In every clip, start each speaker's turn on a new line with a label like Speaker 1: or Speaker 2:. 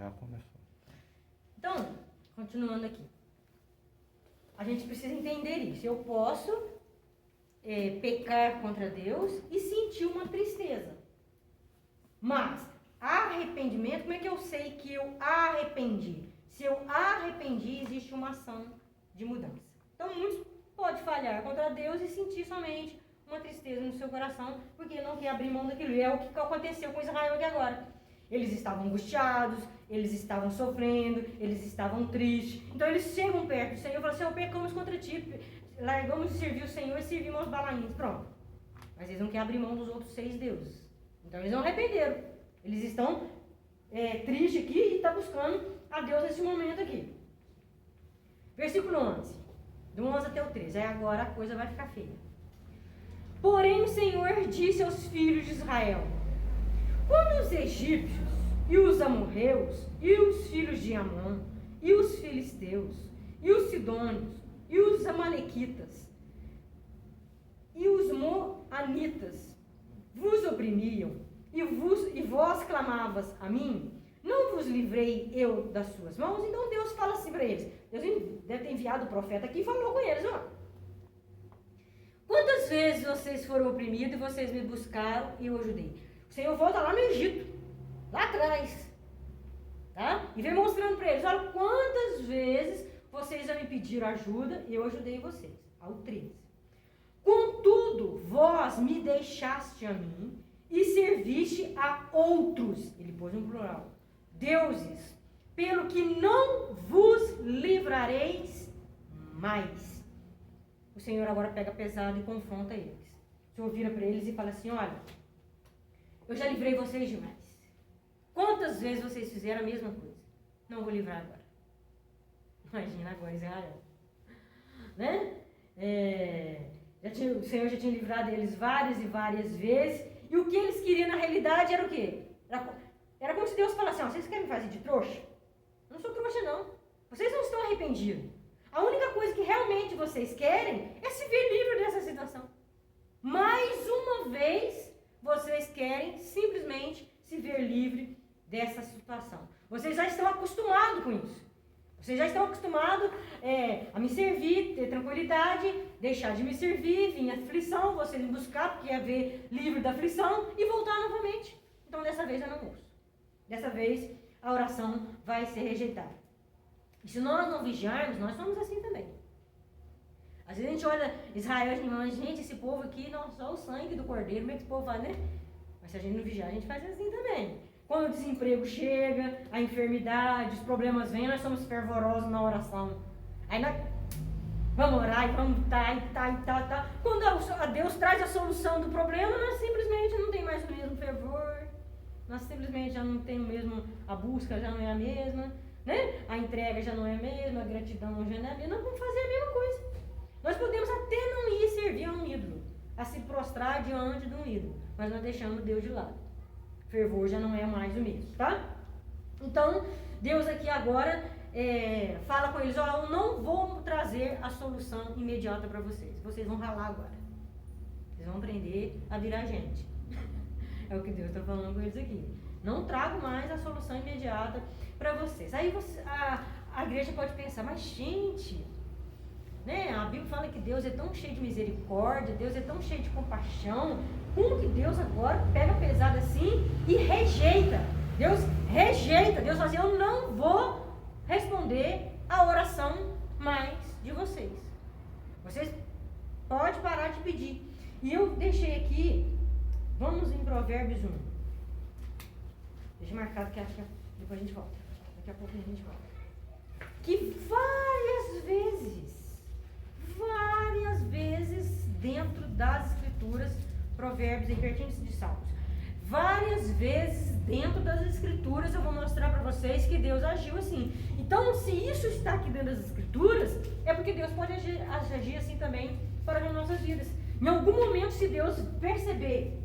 Speaker 1: Já começou.
Speaker 2: Então, continuando aqui. A gente precisa entender isso. Eu posso pecar contra Deus e sentir uma tristeza. Mas, arrependimento, como é que eu sei que eu arrependi? Se eu arrependi, existe uma ação de mudança. Então, muitos podem falhar contra Deus e sentir somente uma tristeza no seu coração, porque não quer abrir mão daquilo. E é o que aconteceu com Israel aqui agora. Eles estavam angustiados, eles estavam sofrendo, eles estavam tristes. Então, eles chegam perto do Senhor e falam: Senhor, pecamos contra ti, largamos de servir o Senhor e servimos aos Balaíns. Pronto. Mas eles não querem abrir mão dos outros 6 deuses. Então, eles não arrependeram. Eles estão tristes aqui e estão buscando a Deus nesse momento aqui. Versículo 11. Do 11 até o 13. Aí agora a coisa vai ficar feia. Porém o Senhor disse aos filhos de Israel: quando os egípcios e os amorreus e os filhos de Amon e os filisteus e os sidônios e os amalequitas e os moanitas vos oprimiam e vós clamavas a mim, não vos livrei eu das suas mãos? Então Deus fala assim para eles. Deus deve ter enviado o profeta aqui e falou com eles: ó, quantas vezes vocês foram oprimidos e vocês me buscaram e eu ajudei? O Senhor volta lá no Egito, lá atrás, tá? E vem mostrando para eles: olha, quantas vezes vocês já me pediram ajuda e eu ajudei vocês. Ao 13. Contudo, vós me deixaste a mim e serviste a outros, ele pôs um plural, deuses, pelo que não vos livrareis mais. O Senhor agora pega pesado e confronta eles. O Senhor vira para eles e fala assim: olha, eu já livrei vocês demais. Quantas vezes vocês fizeram a mesma coisa? Não vou livrar agora. Imagina agora Israel, né? O Senhor já tinha livrado eles várias e várias vezes. E o que eles queriam na realidade era o quê? Era como se Deus falasse: ó, vocês querem me fazer de trouxa? Eu não sou trouxa, não. Vocês não estão arrependidos. A única coisa que realmente vocês querem é se ver livre dessa situação. Mais uma vez, vocês querem simplesmente se ver livre dessa situação. Vocês já estão acostumados com isso. Vocês já estão acostumados a me servir, ter tranquilidade, deixar de me servir, vir a aflição, vocês me buscar, porque ia ver livre da aflição e voltar novamente. Então, dessa vez eu não ouço. Dessa vez, a oração vai ser rejeitada. E se nós não vigiarmos, nós somos assim também. Às vezes a gente olha Israel e fala: gente, esse povo aqui, não, só o sangue do cordeiro, como é que esse povo vai, né? Mas se a gente não vigiar, a gente faz assim também. Quando o desemprego chega, a enfermidade, os problemas vêm, nós somos fervorosos na oração. Aí nós vamos orar e vamos tá. Quando a Deus traz a solução do problema, nós simplesmente não tem mais o mesmo fervor. Nós simplesmente já não temos mesmo, a busca já não é a mesma, né? A entrega já não é a mesma, a gratidão já não é a mesma. Nós vamos fazer a mesma coisa. Nós podemos até não ir servir a um ídolo, a se prostrar diante de um ídolo, mas nós deixamos Deus de lado. Fervor já não é mais o mesmo, tá? Então, Deus aqui agora fala com eles: ó, eu não vou trazer a solução imediata para vocês. Vocês vão ralar agora. Vocês vão aprender a virar gente. É o que Deus está falando com eles aqui. Não trago mais a solução imediata para vocês. Aí a igreja pode pensar: mas gente, né? A Bíblia fala que Deus é tão cheio de misericórdia, Deus é tão cheio de compaixão. Como que Deus agora pega pesado assim e rejeita? Deus rejeita. Deus fala assim: eu não vou responder a oração mais de vocês. Vocês podem parar de pedir. E eu deixei aqui, vamos em Provérbios 1. Deixa marcado que depois a gente volta. Daqui a pouco a gente volta. Que várias vezes dentro das Escrituras, Provérbios e pertinho de Salmos, várias vezes dentro das Escrituras eu vou mostrar para vocês que Deus agiu assim. Então, se isso está aqui dentro das Escrituras, é porque Deus pode agir assim também para as nossas vidas. Em algum momento, se Deus perceber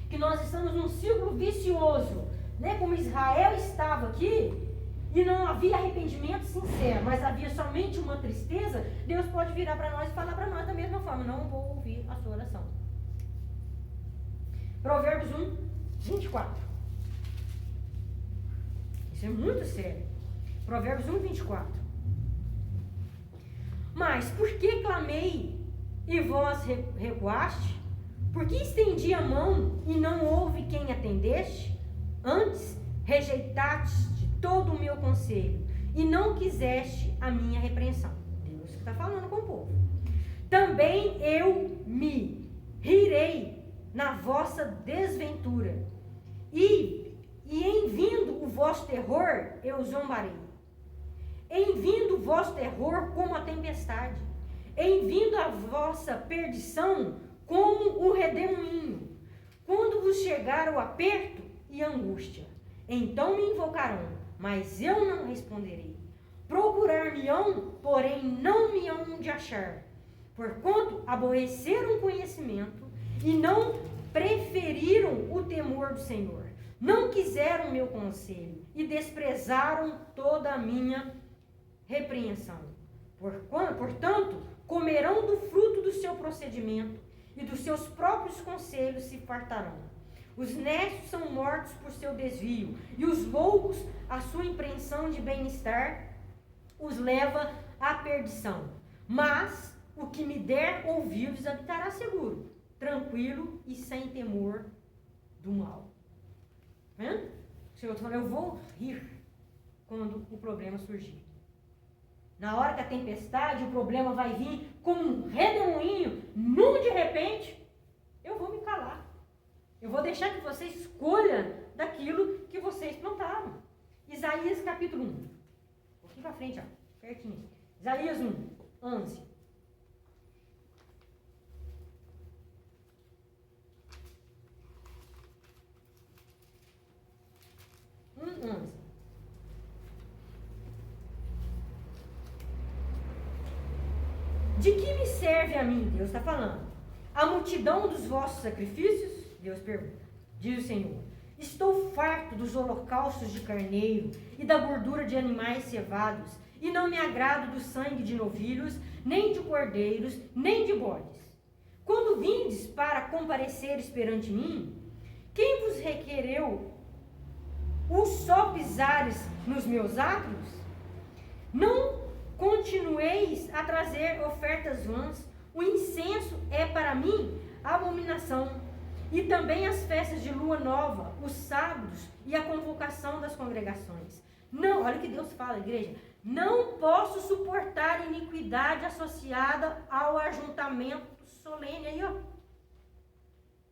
Speaker 2: que nós estamos num círculo vicioso, né, como Israel estava aqui, e não havia arrependimento sincero, mas havia somente uma tristeza, Deus pode virar para nós e falar para nós da mesma forma: não vou ouvir a sua oração. Provérbios 1, 24. Isso é muito sério. Provérbios 1, 24. Mas por que clamei e vós recuaste? Por que estendi a mão e não houve quem atendeste? Antes rejeitaste todo o meu conselho e não quiseste a minha repreensão. Deus que está falando com o povo. Também eu me rirei na vossa desventura e em vindo o vosso terror eu zombarei. Em vindo o vosso terror como a tempestade, em vindo a vossa perdição como o redemoinho, quando vos chegar o aperto e a angústia, então me invocarão, mas eu não responderei. Procurar-me-ão, porém não me hão de achar, porquanto aborreceram o conhecimento e não preferiram o temor do Senhor. Não quiseram meu conselho e desprezaram toda a minha repreensão. Portanto, comerão do fruto do seu procedimento e dos seus próprios conselhos se fartarão. Os necios são mortos por seu desvio, e os loucos, a sua impressão de bem-estar, os leva à perdição. Mas o que me der ouvidos habitará seguro, tranquilo e sem temor do mal. Vendo? O Senhor está falando, eu vou rir quando o problema surgir. Na hora que a tempestade, o problema vai vir como um redemoinho, num de repente, eu vou me calar. Eu vou deixar que você escolha daquilo que vocês plantaram. Isaías capítulo 1. Um pouquinho para frente, ó, pertinho. Isaías 1, 11. De que me serve a mim, Deus está falando, a multidão dos vossos sacrifícios? Deus pergunta. Diz o Senhor, estou farto dos holocaustos de carneiro e da gordura de animais cevados, e não me agrado do sangue de novilhos, nem de cordeiros, nem de bodes. Quando vindes para compareceres perante mim, quem vos requereu o só pisares nos meus átrios? Não continueis a trazer ofertas vãs, o incenso é para mim abominação, e também as festas de lua nova, os sábados e a convocação das congregações. Não, olha o que Deus fala, igreja, não posso suportar iniquidade associada ao ajuntamento solene, aí ó.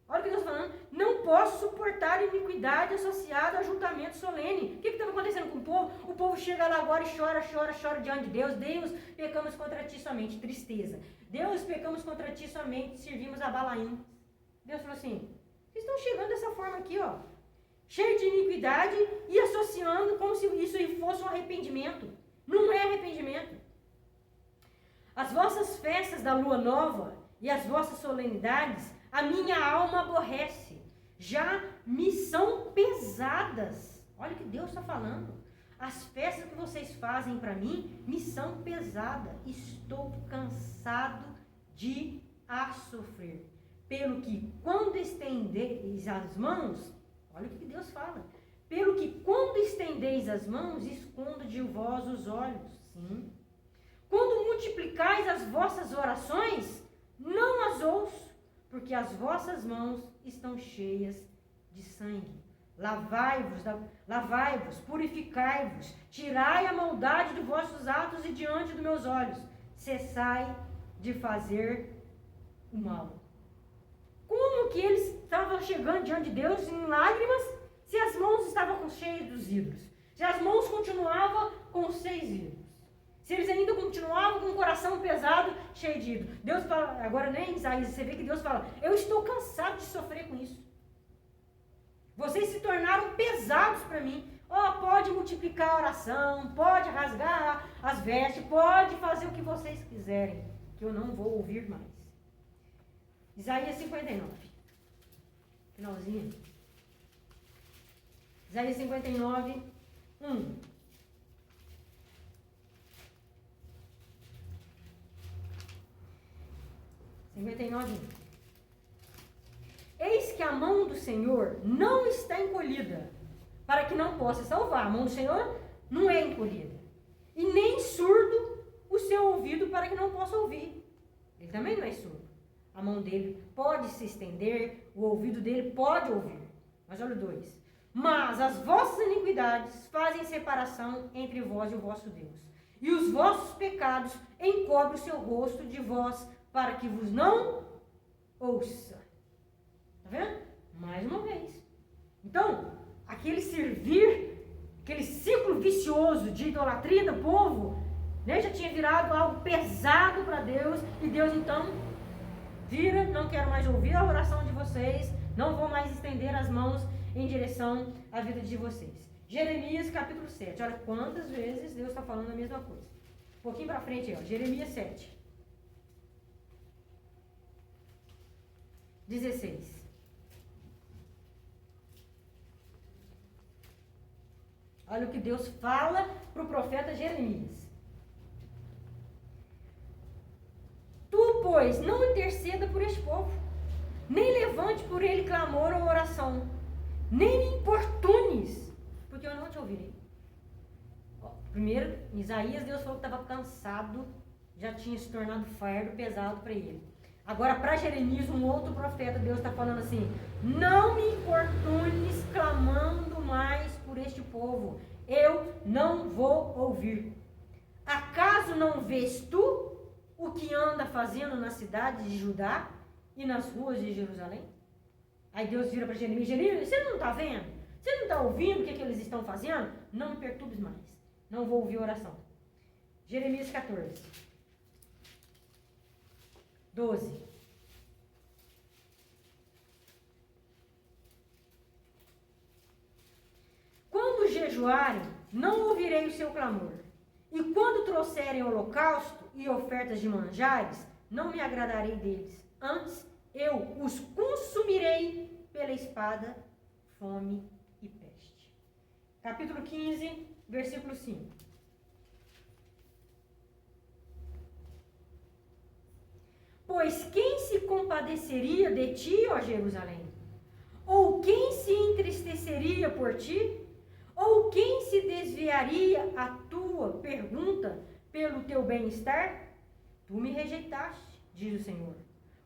Speaker 2: Olha o que Deus está falando, não posso suportar iniquidade associada ao ajuntamento solene. O que estava acontecendo com o povo? O povo chega lá agora e chora diante de Deus. Deus, pecamos contra ti somente, tristeza. Deus, pecamos contra ti somente, servimos a Balaim. Deus falou assim, vocês estão chegando dessa forma aqui, ó, cheio de iniquidade e associando como se isso aí fosse um arrependimento. Não é arrependimento. As vossas festas da lua nova e as vossas solenidades, a minha alma aborrece, já me são pesadas. Olha o que Deus está falando. As festas que vocês fazem para mim me são pesadas. Estou cansado de a sofrer. Pelo que quando estendeis as mãos, olha o que Deus fala. Pelo que quando estendeis as mãos, escondo de vós os olhos. Sim. Quando multiplicais as vossas orações, não as ouço, porque as vossas mãos estão cheias de sangue. Lavai-vos, purificai-vos, tirai a maldade de vossos atos e diante dos meus olhos. Cessai de fazer o mal. Como que eles estavam chegando diante de Deus em lágrimas, se as mãos estavam cheias dos ídolos? Se as mãos continuavam com os 6 ídolos? Se eles ainda continuavam com o coração pesado, cheio de ídolos? Deus fala, agora nem Isaías, você vê que Deus fala, eu estou cansado de sofrer com isso. Vocês se tornaram pesados para mim. Pode multiplicar a oração, pode rasgar as vestes, pode fazer o que vocês quiserem, que eu não vou ouvir mais. Isaías 59. Finalzinho. Isaías 59, 1. Eis que a mão do Senhor não está encolhida, para que não possa salvar. A mão do Senhor não é encolhida. E nem surdo o seu ouvido para que não possa ouvir. Ele também não é surdo. A mão dele pode se estender, o ouvido dele pode ouvir. Mas olha o 2. Mas as vossas iniquidades fazem separação entre vós e o vosso Deus. E os vossos pecados encobrem o seu rosto de vós, para que vos não ouça. Está vendo? Mais uma vez. Então, aquele ciclo vicioso de idolatria do povo, né, já tinha virado algo pesado para Deus. E Deus então vira: não quero mais ouvir a oração de vocês, não vou mais estender as mãos em direção à vida de vocês. Jeremias capítulo 7. Olha quantas vezes Deus está falando a mesma coisa. Um pouquinho para frente aí, ó. Jeremias 7. 16. Olha o que Deus fala para o profeta Jeremias. Tu, pois, não interceda por este povo, nem levante por ele clamor ou oração, nem me importunes, porque eu não te ouvirei. Primeiro, em Isaías, Deus falou que estava cansado, já tinha se tornado fardo pesado para ele. Agora, para Jeremias, um outro profeta, Deus está falando assim: não me importunes clamando mais por este povo, eu não vou ouvir. Acaso não vês tu o que anda fazendo na cidade de Judá e nas ruas de Jerusalém? Aí Deus vira para Jeremias: Jeremias, você não está vendo? Você não está ouvindo o que eles estão fazendo? Não me perturbes mais, não vou ouvir oração. Jeremias 14. 12. Quando jejuarem, não ouvirei o seu clamor. E quando trouxerem holocausto e ofertas de manjares, não me agradarei deles. Antes, eu os consumirei pela espada, fome e peste. Capítulo 15, versículo 5. Pois quem se compadeceria de ti, ó Jerusalém? Ou quem se entristeceria por ti? Ou quem se desviaria a tua pergunta pelo teu bem-estar? Tu me rejeitaste, diz o Senhor.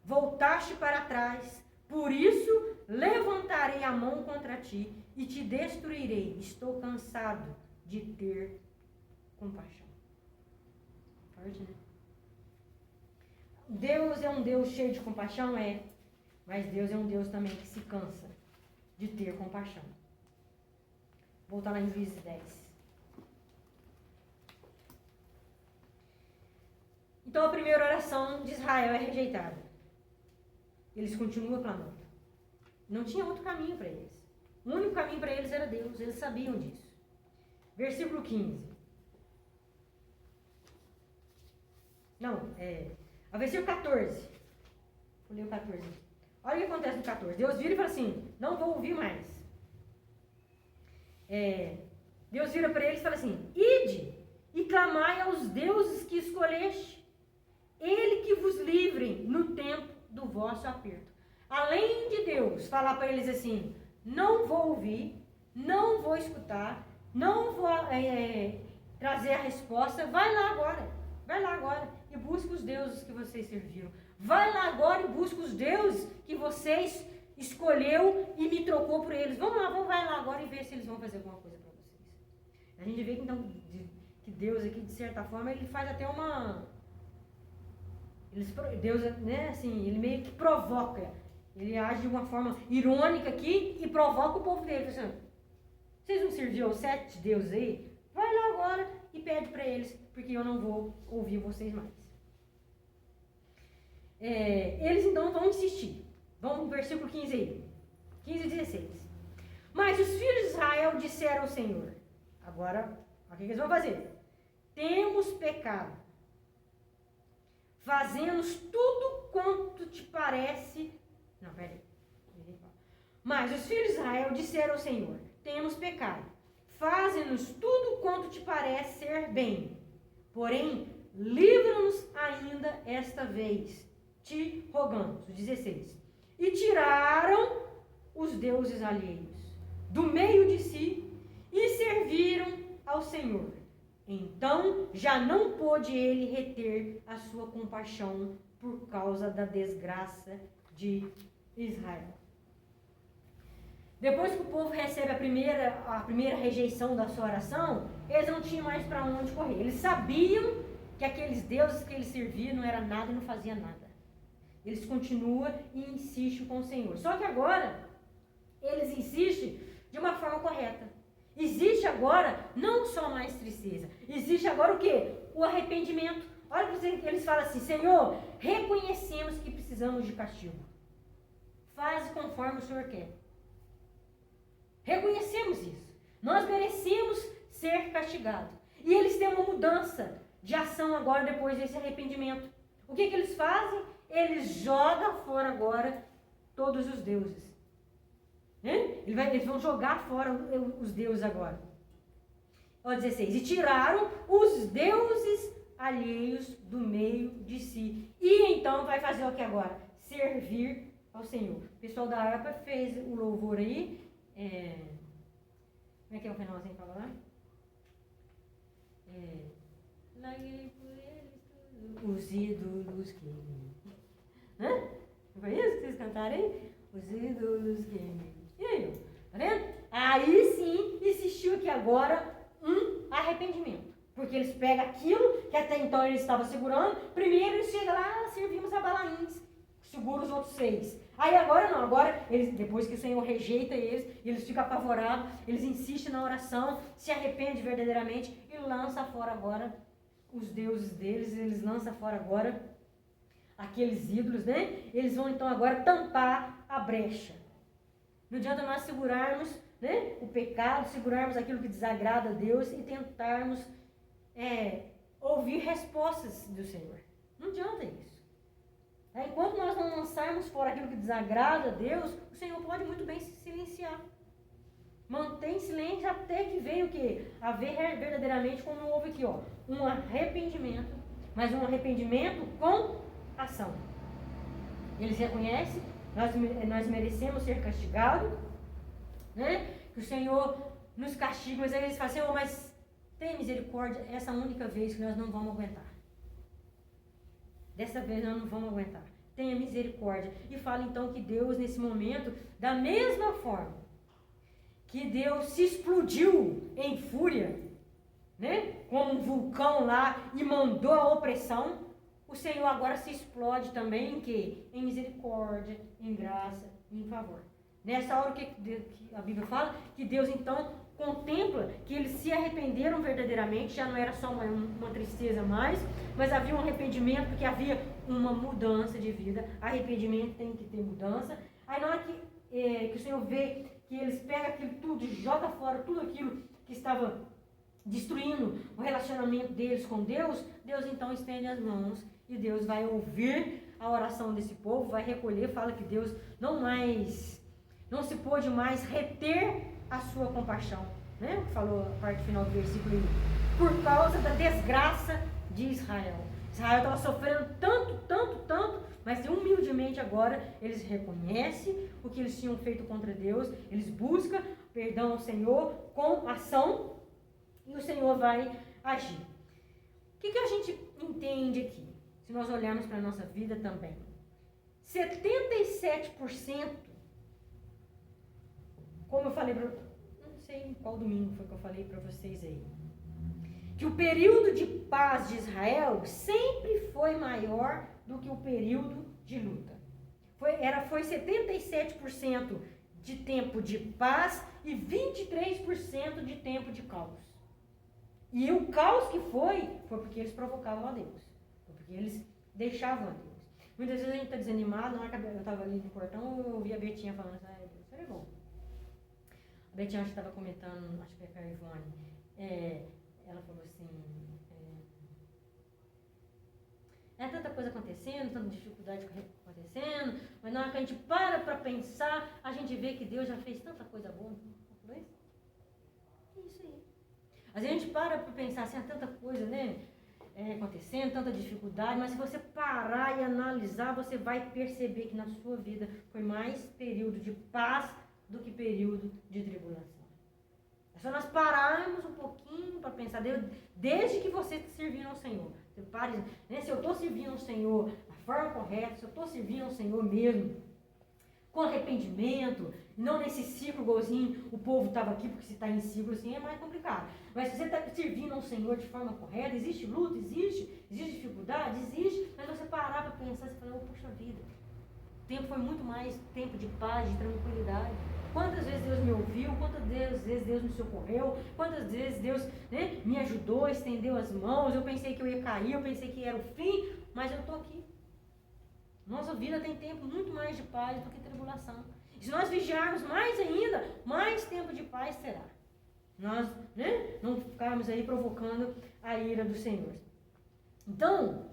Speaker 2: Voltaste para trás. Por isso, levantarei a mão contra ti e te destruirei. Estou cansado de ter compaixão. Forte, né? Deus é um Deus cheio de compaixão? É. Mas Deus é um Deus também que se cansa de ter compaixão. Voltar lá em Juízes 10. Então a primeira oração de Israel é rejeitada. Eles continuam clamando. Não tinha outro caminho para eles. O único caminho para eles era Deus. Eles sabiam disso. Versículo 15. A versículo 14. Vou ler o 14. Olha o que acontece no 14. Deus vira e fala assim: não vou ouvir mais. Deus vira para eles e fala assim: ide e clamai aos deuses que escolheste, ele que vos livre no tempo do vosso aperto. Além de Deus falar para eles assim: não vou ouvir, não vou escutar, não vou trazer a resposta, vai lá agora e busca os deuses que vocês serviram. Vai lá agora e busca os deuses que vocês escolheu e me trocou por eles. Vai lá agora e ver se eles vão fazer alguma coisa para vocês. A gente vê que então que Deus aqui, de certa forma, ele faz até uma... Deus, né, assim, ele meio que provoca. Ele age de uma forma irônica aqui e provoca o povo dele. Assim, vocês não serviram aos 7 deuses aí? Vai lá agora e pede para eles, porque eu não vou ouvir vocês mais. Eles então vão insistir. Vamos no versículo 15 aí. 15 e 16. Mas os filhos de Israel disseram ao Senhor. Agora, o que eles vão fazer? Temos pecado. Fazemos tudo quanto te parece... Não, peraí. Mas os filhos de Israel disseram ao Senhor. Temos pecado. Faze-nos tudo quanto te parece ser bem. Porém, livra-nos ainda esta vez. Te rogamos. 16. E tiraram os deuses alheios do meio de si ao Senhor. Então já não pôde ele reter a sua compaixão por causa da desgraça de Israel. Depois que o povo recebe a primeira rejeição da sua oração, eles não tinham mais para onde correr. Eles sabiam que aqueles deuses que eles serviam não era nada e não fazia nada. Eles continuam e insistem com o Senhor. Só que agora, eles insistem de uma forma correta. Existe agora não só mais tristeza, existe agora o quê? O arrependimento. Olha para vocês, eles falam assim: Senhor, reconhecemos que precisamos de castigo. Faz conforme o Senhor quer. Reconhecemos isso. Nós merecemos ser castigados. E eles têm uma mudança de ação agora depois desse arrependimento. O que eles fazem? Eles jogam fora agora todos os deuses. Eles vão jogar fora os deuses agora. Ó 16. E tiraram os deuses alheios do meio de si. E então vai fazer o que agora? Servir ao Senhor. O pessoal da harpa fez o louvor aí. Como é que é o finalzinho para lá? Larguei por eles os ídolos que... Não foi isso que vocês cantaram aí? Os ídolos que... E aí, tá vendo? Aí sim existiu aqui agora um arrependimento. Porque eles pegam aquilo que até então eles estavam segurando. Primeiro eles chegam lá, servimos a Balaíns, segura os outros 6. Aí agora não, agora eles, depois que o Senhor rejeita eles ficam apavorados, eles insistem na oração, se arrependem verdadeiramente e lançam fora agora os deuses deles, eles lançam fora agora aqueles ídolos, né? Eles vão então agora tampar a brecha. Não adianta nós segurarmos, né, o pecado, segurarmos aquilo que desagrada a Deus e tentarmos ouvir respostas do Senhor. Não adianta isso. Enquanto nós não lançarmos fora aquilo que desagrada a Deus, o Senhor pode muito bem se silenciar. Mantém silêncio até que venha o quê? A ver verdadeiramente como houve aqui, ó, um arrependimento, mas um arrependimento com ação. Eles reconhecem, nós merecemos ser castigados, né? Que o Senhor nos castiga, mas aí eles falam assim: oh, mas tem misericórdia, essa única vez que nós não vamos aguentar. Dessa vez nós não vamos aguentar. Tenha misericórdia. E fala então que Deus, nesse momento, da mesma forma que Deus se explodiu em fúria, né? Como um vulcão lá e mandou a opressão, o Senhor agora se explode também em quê? Em misericórdia, em graça, em favor. Nessa hora que a Bíblia fala que Deus então contempla que eles se arrependeram verdadeiramente, já não era só uma tristeza mais, mas havia um arrependimento, porque havia uma mudança de vida. Arrependimento tem que ter mudança. Aí na hora que o Senhor vê que eles pegam aquilo tudo, jogam fora tudo aquilo que estava destruindo o relacionamento deles com Deus, Deus então estende as mãos e Deus vai ouvir a oração desse povo, vai recolher, fala que Deus não se pôde mais reter a sua compaixão, né? Falou a parte final do versículo aí. Por causa da desgraça de Israel. Israel estava sofrendo tanto, mas humildemente agora eles reconhecem o que eles tinham feito contra Deus, eles buscam perdão ao Senhor com ação e o Senhor vai agir. O que a gente entende aqui? Se nós olharmos para a nossa vida também. 77%, como eu falei, não sei em qual domingo foi que eu falei para vocês aí, que o período de paz de Israel sempre foi maior do que o período de luta. Foi 77% de tempo de paz e 23% de tempo de caos. E o caos que foi porque eles provocavam a Deus. Foi porque eles deixavam a Deus. Muitas vezes a gente está desanimado, na hora que eu estava ali no portão, eu ouvi a Betinha falando assim: Deus, isso é bom. A Betinha acho que estava comentando, acho que é com a Ivone, ela falou assim, tanta coisa acontecendo, tanta dificuldade acontecendo, mas na hora que a gente para pensar, a gente vê que Deus já fez tanta coisa boa. Não é isso? É isso aí. Às vezes a gente para pensar assim, tanta coisa, né, acontecendo, tanta dificuldade, mas se você parar e analisar, você vai perceber que na sua vida foi mais período de paz do que período de tribulação. É só nós pararmos um pouquinho para pensar. Desde que você está servindo ao Senhor. Você pare, né? Se eu estou servindo ao Senhor da forma correta, se eu estou servindo ao Senhor mesmo, com arrependimento, não nesse ciclo igualzinho, o povo estava aqui, porque se está em ciclo assim é mais complicado. Mas se você está servindo ao Senhor de forma correta, existe luta, existe dificuldade, existe, mas você parar para pensar e falar, oh, puxa vida, o tempo foi muito mais tempo de paz, de tranquilidade. Quantas vezes Deus me ouviu, quantas vezes Deus me socorreu, quantas vezes Deus, né, me ajudou, estendeu as mãos, eu pensei que eu ia cair, eu pensei que era o fim, mas eu estou aqui. Nossa vida tem tempo muito mais de paz do que tribulação. E se nós vigiarmos mais ainda, mais tempo de paz terá. Nós, né, não ficarmos aí provocando a ira do Senhor. Então,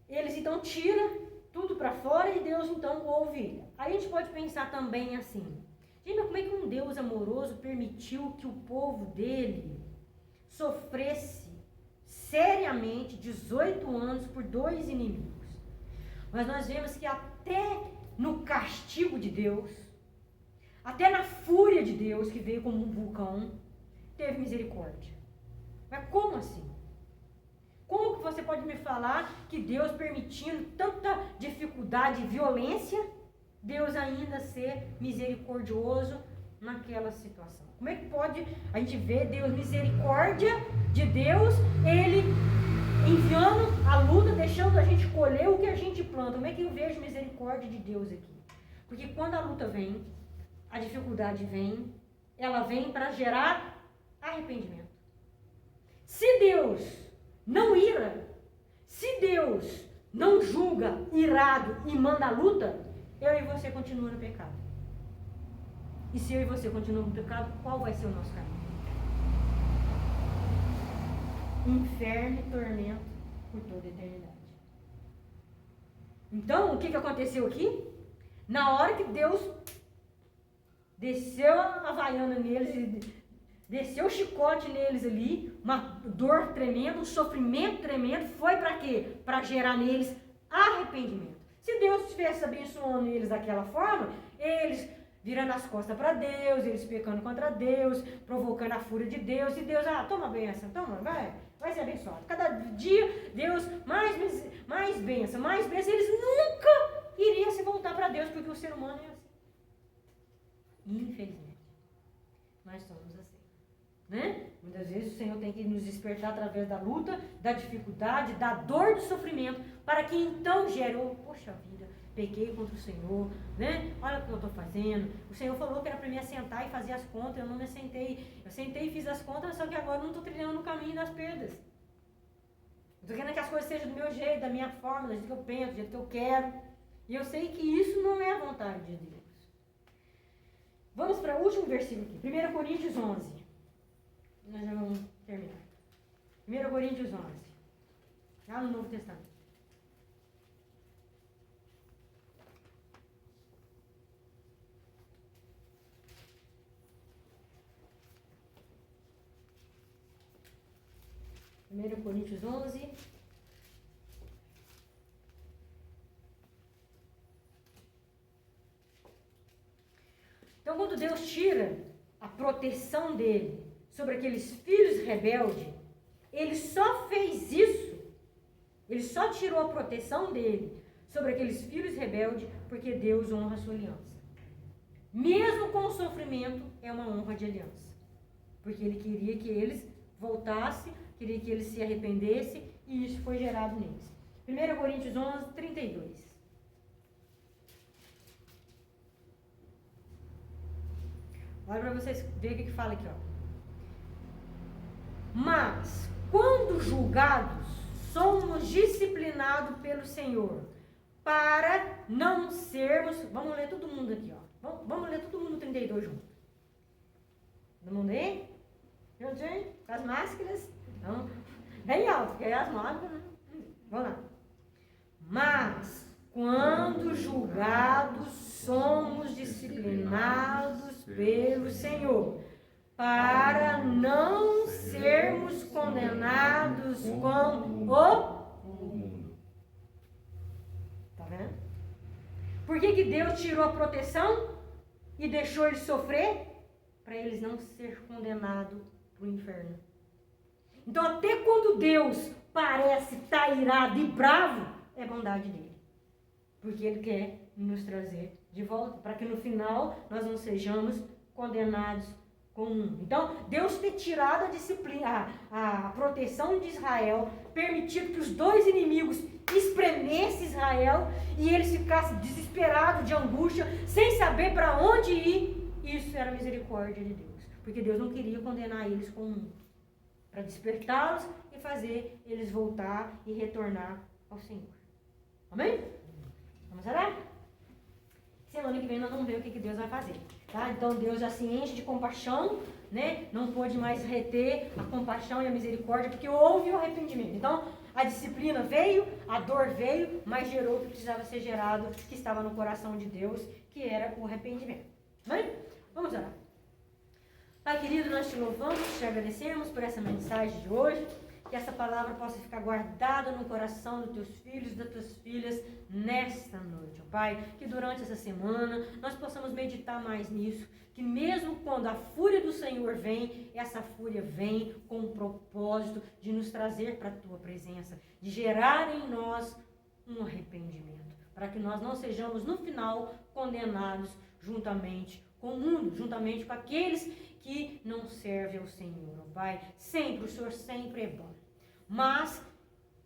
Speaker 2: eles então tiram tudo para fora e Deus então ouve ele. Aí a gente pode pensar também assim, gente, mas como é que um Deus amoroso permitiu que o povo dele sofresse seriamente 18 anos por 2 inimigos? Mas nós vemos que até no castigo de Deus, até na fúria de Deus, que veio como um vulcão, teve misericórdia. Mas como assim? Como que você pode me falar que Deus, permitindo tanta dificuldade e violência, Deus ainda ser misericordioso naquela situação? Como é que pode a gente ver Deus, misericórdia de Deus, Ele enviando a luta, deixando a gente colher o que a gente planta? Como é que eu vejo misericórdia de Deus aqui? Porque quando a luta vem, a dificuldade vem, ela vem para gerar arrependimento. Se Deus não ira, se Deus não julga irado e manda a luta, eu e você continuamos no pecado. E se eu e você continuamos no pecado, qual vai ser o nosso caminho? Inferno e tormento por toda a eternidade. Então, o que aconteceu aqui? Na hora que Deus desceu a havaiana neles, desceu o chicote neles ali, uma dor tremenda, um sofrimento tremendo, foi para quê? Para gerar neles arrependimento. Se Deus estivesse abençoando eles daquela forma, eles virando as costas para Deus, eles pecando contra Deus, provocando a fúria de Deus, e Deus, toma benção, toma, vai ser abençoado. Cada dia, Deus, mais bênção, eles nunca iriam se voltar para Deus, porque o ser humano é assim. Infelizmente, nós somos assim, né? Muitas vezes o Senhor tem que nos despertar através da luta, da dificuldade, da dor, do sofrimento, para que então gere, poxa vida, pequei contra o Senhor, né? Olha o que eu estou fazendo. O Senhor falou que era para mim assentar e fazer as contas, eu não me assentei. Eu sentei e fiz as contas, só que agora eu não estou trilhando o caminho das perdas. Eu estou querendo que as coisas sejam do meu jeito, da minha forma, do jeito que eu penso, do jeito que eu quero. E eu sei que isso não é a vontade de Deus. Vamos para o último versículo aqui, 1 Coríntios 11. Nós já vamos terminar. 1 Coríntios 11, lá no Novo Testamento. Primeiro Coríntios 11. Então, quando Deus tira a proteção dele sobre aqueles filhos rebeldes, ele só fez isso, ele só tirou a proteção dele sobre aqueles filhos rebeldes porque Deus honra a sua aliança. Mesmo com o sofrimento, é uma honra de aliança. Porque ele queria que eles voltassem, queria que eles se arrependessem, e isso foi gerado neles. 1 Coríntios 11, 32. Olha para vocês verem o que fala aqui, ó. Mas, quando julgados, somos disciplinados pelo Senhor, para não sermos... Vamos ler todo mundo aqui, ó. Vamos ler todo mundo 32 junto. Todo mundo aí? Juntinho? Com as máscaras? Então, bem alto, porque aí as máscaras... Vamos lá. Mas, quando julgados, somos disciplinados pelo Senhor, para não sermos condenados com o mundo. Tá vendo? Por que Deus tirou a proteção e deixou ele sofrer? para eles não ser condenados para o inferno. Então, até quando Deus parece estar irado e bravo, é bondade dele. Porque ele quer nos trazer de volta, para que no final nós não sejamos condenados com o mundo. Então, Deus ter tirado a disciplina, a proteção de Israel, permitido que os dois inimigos espremessem Israel e eles ficassem desesperados, de angústia, sem saber para onde ir, isso era misericórdia de Deus. Porque Deus não queria condenar eles com o mundo, para despertá-los e fazer eles voltar e retornar ao Senhor. Amém? Vamos orar? Semana que vem nós vamos ver o que Deus vai fazer. Tá? Então Deus já se enche de compaixão, né? Não pôde mais reter a compaixão e a misericórdia, porque houve o arrependimento. Então a disciplina veio, a dor veio, mas gerou o que precisava ser gerado, que estava no coração de Deus, que era o arrependimento. Amém? Vamos orar. Pai querido, nós te louvamos, te agradecemos por essa mensagem de hoje. Que essa palavra possa ficar guardada no coração dos teus filhos e das tuas filhas nesta noite, ó Pai. Que durante essa semana nós possamos meditar mais nisso. Que mesmo quando a fúria do Senhor vem, essa fúria vem com o propósito de nos trazer para a tua presença. De gerar em nós um arrependimento. Para que nós não sejamos no final condenados juntamente com o mundo, juntamente com aqueles que não servem ao Senhor, ó Pai. Sempre, o Senhor sempre é bom. Mas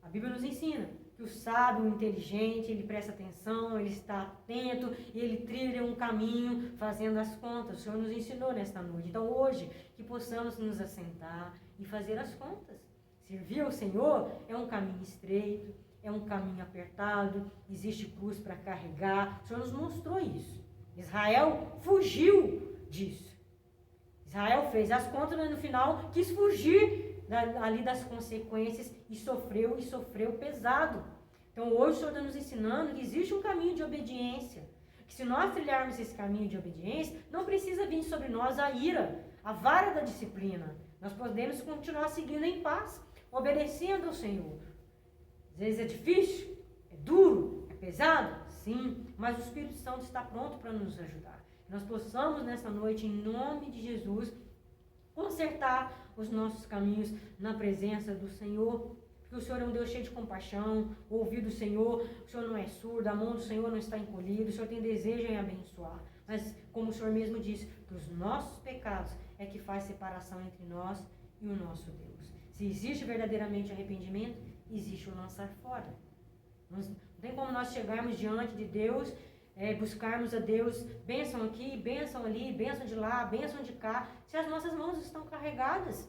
Speaker 2: a Bíblia nos ensina que o sábio, o inteligente, ele presta atenção, ele está atento, e ele trilha um caminho fazendo as contas. O Senhor nos ensinou nesta noite. Então hoje, que possamos nos assentar e fazer as contas. Servir ao Senhor é um caminho estreito, é um caminho apertado, existe cruz para carregar. O Senhor nos mostrou isso. Israel fugiu disso. Israel fez as contas, mas no final quis fugir ali das consequências e sofreu pesado. Então hoje o Senhor está nos ensinando que existe um caminho de obediência. Que se nós trilharmos esse caminho de obediência, não precisa vir sobre nós a ira, a vara da disciplina. Nós podemos continuar seguindo em paz, obedecendo ao Senhor. Às vezes é difícil, é duro, é pesado, sim, mas o Espírito Santo está pronto para nos ajudar. Nós possamos nessa noite, em nome de Jesus, consertar os nossos caminhos na presença do Senhor. Porque o Senhor é um Deus cheio de compaixão, o ouvido do Senhor, o Senhor não é surdo, a mão do Senhor não está encolhida, o Senhor tem desejo em abençoar. Mas, como o Senhor mesmo disse, dos nossos pecados é que faz separação entre nós e o nosso Deus. Se existe verdadeiramente arrependimento, existe o lançar fora. Não tem como nós chegarmos diante de Deus, buscarmos a Deus, bênção aqui, bênção ali, bênção de lá, bênção de cá, se as nossas mãos estão carregadas,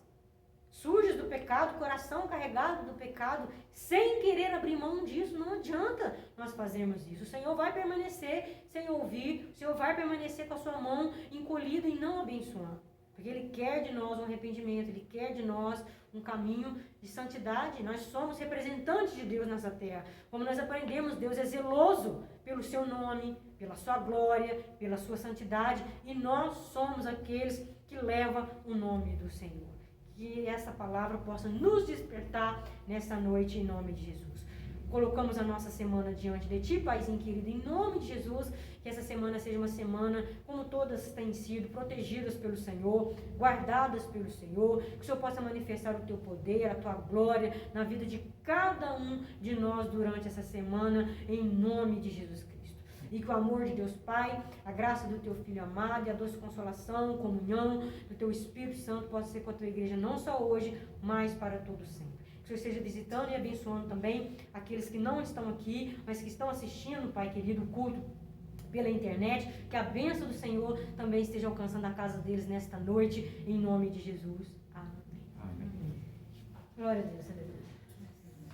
Speaker 2: sujas do pecado, coração carregado do pecado, sem querer abrir mão disso. Não adianta nós fazermos isso. O Senhor vai permanecer sem ouvir, o Senhor vai permanecer com a sua mão encolhida e não abençoando. Porque Ele quer de nós um arrependimento, Ele quer de nós um caminho de santidade. Nós somos representantes de Deus nessa terra. Como nós aprendemos, Deus é zeloso pelo seu nome, pela sua glória, pela sua santidade. E nós somos aqueles que levam o nome do Senhor. Que essa palavra possa nos despertar nessa noite em nome de Jesus. Colocamos a nossa semana diante de Ti, Paizinho querido, em nome de Jesus, que essa semana seja uma semana como todas têm sido, protegidas pelo Senhor, guardadas pelo Senhor, que o Senhor possa manifestar o Teu poder, a Tua glória na vida de cada um de nós durante essa semana, em nome de Jesus Cristo. E que o amor de Deus Pai, a graça do Teu Filho amado e a doce consolação, comunhão do Teu Espírito Santo possa ser com a Tua igreja, não só hoje, mas para todo sempre. Que o Senhor esteja visitando e abençoando também aqueles que não estão aqui, mas que estão assistindo, Pai querido, o culto pela internet. Que a bênção do Senhor também esteja alcançando a casa deles nesta noite, em nome de Jesus. Amém. Amém. Glória a Deus, aleluia.